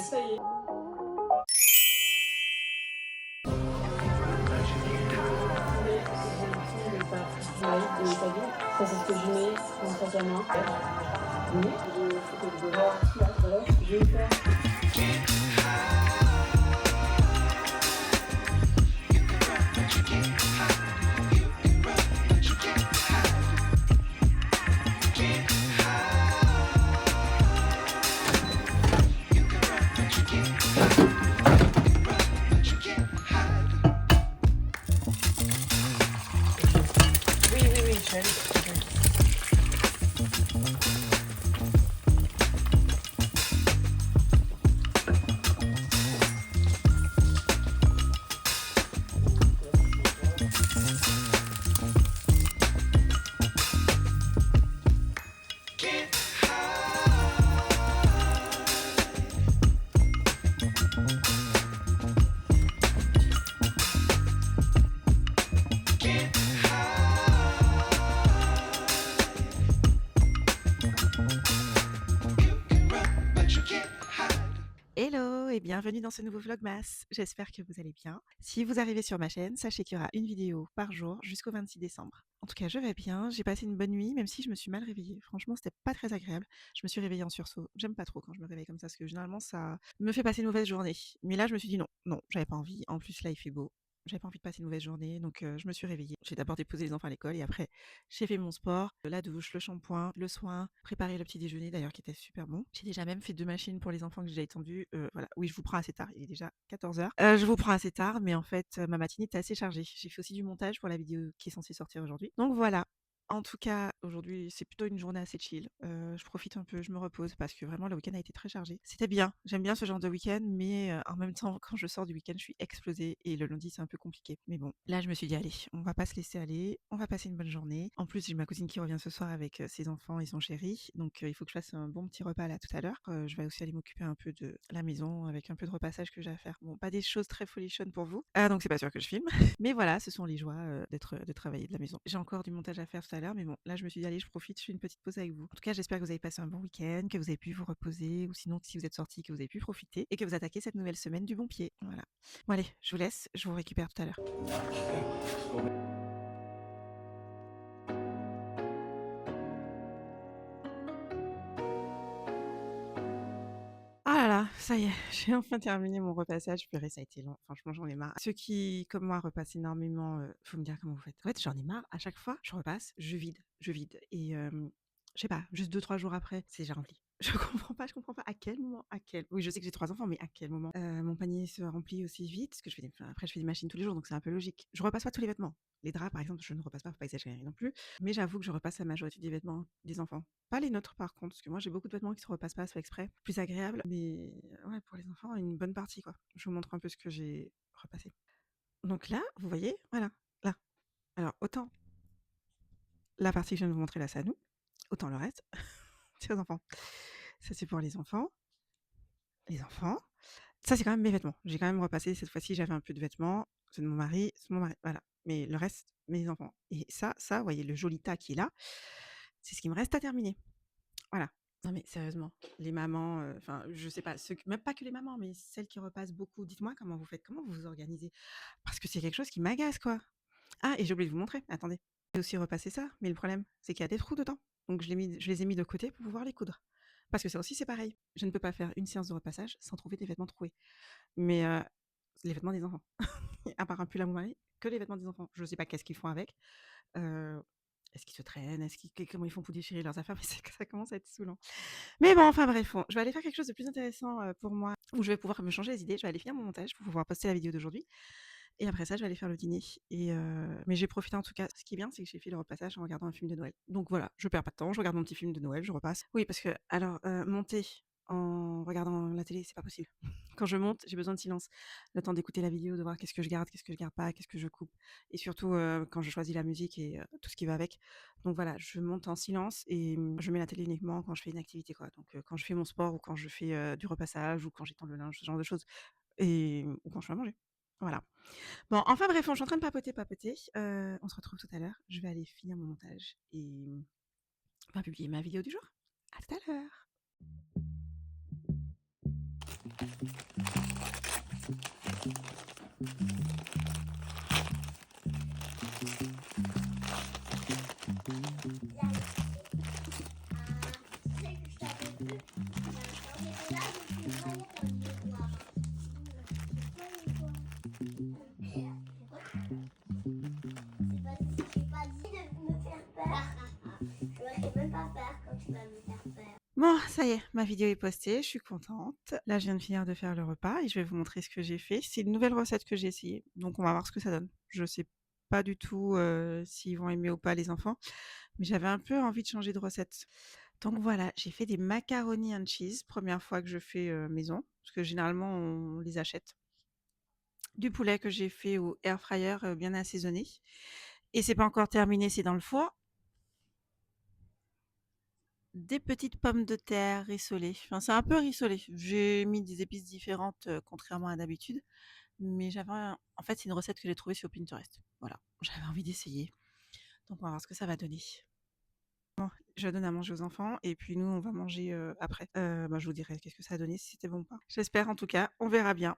Ça y est. Mais j'ai l'impression de pas travailler de ta vie. Ça, c'est ce que je mets en face à moi. Oui, j'ai fait quelques devoirs aussi, là, tout à l'heure. Je vais le faire. Oui, oui, oui, je vais aller. Hello et bienvenue dans ce nouveau vlogmas. J'espère que vous allez bien. Si vous arrivez sur ma chaîne, sachez qu'il y aura une vidéo par jour jusqu'au 26 décembre. En tout cas, je vais bien, j'ai passé une bonne nuit, même si je me suis mal réveillée. Franchement, c'était pas très agréable. Je me suis réveillée en sursaut. J'aime pas trop quand je me réveille comme ça, parce que généralement, ça me fait passer une mauvaise journée. Mais là, je me suis dit non, non, j'avais pas envie. En plus, là, il fait beau. J'avais pas envie de passer une mauvaise journée, donc je me suis réveillée. J'ai d'abord déposé les enfants à l'école et après, j'ai fait mon sport, la douche, le shampoing, le soin, préparé le petit déjeuner d'ailleurs qui était super bon. J'ai déjà même fait 2 machines pour les enfants que j'ai déjà étendues. Voilà. Oui, je vous prends assez tard, il est déjà 14h. Je vous prends assez tard, mais en fait, ma matinée était assez chargée. J'ai fait aussi du montage pour la vidéo qui est censée sortir aujourd'hui. Donc voilà. En tout cas, aujourd'hui, c'est plutôt une journée assez chill. Je profite un peu, je me repose parce que vraiment le week-end a été très chargé. C'était bien, j'aime bien ce genre de week-end, mais en même temps, quand je sors du week-end, je suis explosée et le lundi, c'est un peu compliqué. Mais bon, là, je me suis dit: «Allez, on va pas se laisser aller, on va passer une bonne journée». En plus, j'ai ma cousine qui revient ce soir avec, ses enfants et son chéri, donc il faut que je fasse un bon petit repas là tout à l'heure. Je vais aussi aller m'occuper un peu de la maison avec un peu de repassage que j'ai à faire. Bon, pas des choses très folichonnes pour vous, donc c'est pas sûr que je filme. Mais voilà, ce sont les joies, de travailler de la maison. J'ai encore du montage à faire tout à l'heure, mais bon, là, je me suis dit: «Allez, je profite, je fais une petite pause avec vous». En tout cas, j'espère que vous avez passé un bon week-end, que vous avez pu vous reposer ou sinon, si vous êtes sortis, que vous avez pu profiter et que vous attaquez cette nouvelle semaine du bon pied. Voilà. Bon allez, je vous laisse, je vous récupère tout à l'heure. Ah là là, ça y est, j'ai enfin terminé mon repassage. Purée, ça a été long. Franchement, j'en ai marre. Ceux qui, comme moi, repassent énormément, faut me dire comment vous faites. En fait, j'en ai marre. À chaque fois, je repasse, je vide, je vide. Et je sais pas, juste 2-3 jours après, c'est déjà rempli. Je comprends pas à quel moment, à quel. Oui, je sais que j'ai 3 enfants, mais à quel moment mon panier se remplit aussi vite, parce que je fais enfin, après, je fais des machines tous les jours, donc c'est un peu logique. Je repasse pas tous les vêtements. Les draps, par exemple, je ne repasse pas, faut pas exagérer non plus. Mais j'avoue que je repasse la majorité des vêtements des enfants. Pas les nôtres par contre, parce que moi j'ai beaucoup de vêtements qui se repassent pas, fait exprès. Plus agréable, mais ouais, pour les enfants, une bonne partie quoi. Je vous montre un peu ce que j'ai repassé. Donc là, vous voyez, voilà, là. Alors autant la partie que je viens de vous montrer là, c'est à nous, autant le reste, c'est aux enfants. Ça c'est pour les enfants. Les enfants. Ça c'est quand même mes vêtements. J'ai quand même repassé cette fois-ci, j'avais un peu de vêtements. C'est mon mari, voilà. Mais le reste, mes enfants. Et ça, vous voyez le joli tas qui est là, c'est ce qui me reste à terminer. Voilà. Non mais sérieusement, les mamans, enfin, je sais pas, ceux q même pas que les mamans, mais celles qui repassent beaucoup, dites-moi comment vous faites? Comment vous vous organisez? Parce que c'est quelque chose qui m'agace, quoi. Ah et j'ai oublié de vous montrer, attendez. J'ai aussi repassé ça, mais le problème, c'est qu'il y a des trous dedans. Donc je les ai mis de côté pour pouvoir les coudre. Parce que ça aussi, c'est pareil. Je ne peux pas faire une séance de repassage sans trouver des vêtements troués. Mais les vêtements des enfants. À part un pull à mon mari, que les vêtements des enfants. Je sais pas qu'est-ce qu'ils font avec. Heu, est-ce qu'ils se traînent? Est-ce qu'ils comment ils font pour déchirer leurs affaires? Mais c'est que ça commence à être saoulant. Mais bon, enfin bref, je vais aller faire quelque chose de plus intéressant, pour moi, où je vais pouvoir me changer les idées. Je vais aller finir mon montage pour pouvoir poster la vidéo d'aujourd'hui et après ça, je vais aller faire le dîner et mais j'ai profité en tout cas. Ce qui est bien, c'est que j'ai fait le repassage en regardant un film de Noël. Donc voilà, je perds pas de temps, je regarde mon petit film de Noël, je repasse. Oui, parce que alors, monter en regardant la télé, c'est pas possible. Quand je monte, j'ai besoin de silence. Le temps d'écouter la vidéo, de voir qu'est-ce que je garde, qu'est-ce que je garde pas, qu'est-ce que je coupe et surtout, quand je choisis la musique et tout ce qui va avec. Donc voilà, je monte en silence et je mets la télé uniquement quand je fais une activité, quoi. Donc quand je fais mon sport ou quand je fais, du repassage ou quand j'étends le linge, ce genre de choses et ou quand je fais à manger. Voilà. Bon, enfin bref, je suis en train de papoter, on se retrouve tout à l'heure. Je vais aller finir mon montage et on va publier ma vidéo du jour. À tout à l'heure. C'est parce que je t'ai pas dit de me faire peur. Je n'aurais même pas peur quand tu vas me faire peur. Bon, ça y est, ma vidéo est postée, je suis contente. Là, je viens de finir de faire le repas et je vais vous montrer ce que j'ai fait. C'est une nouvelle recette que j'ai essayée, donc on va voir ce que ça donne. Je sais pas du tout s'ils vont aimer ou pas les enfants, mais j'avais un peu envie de changer de recette. Donc voilà, j'ai fait des macaronis and cheese, première fois que je fais maison, parce que généralement on les achète. Du poulet que j'ai fait au air fryer bien assaisonné. Et c'est pas encore terminé, c'est dans le four. Des petites pommes de terre rissolées. Enfin, c'est un peu rissolé. J'ai mis des épices différentes, contrairement à d'habitude, mais en fait, c'est une recette que j'ai trouvée sur Pinterest. Voilà, j'avais envie d'essayer. Donc on va voir ce que ça va donner. Bon, je donne à manger aux enfants et puis nous, on va manger, après. Je vous dirai qu'est-ce que ça a donné, si c'était bon ou pas. J'espère en tout cas, on verra bien.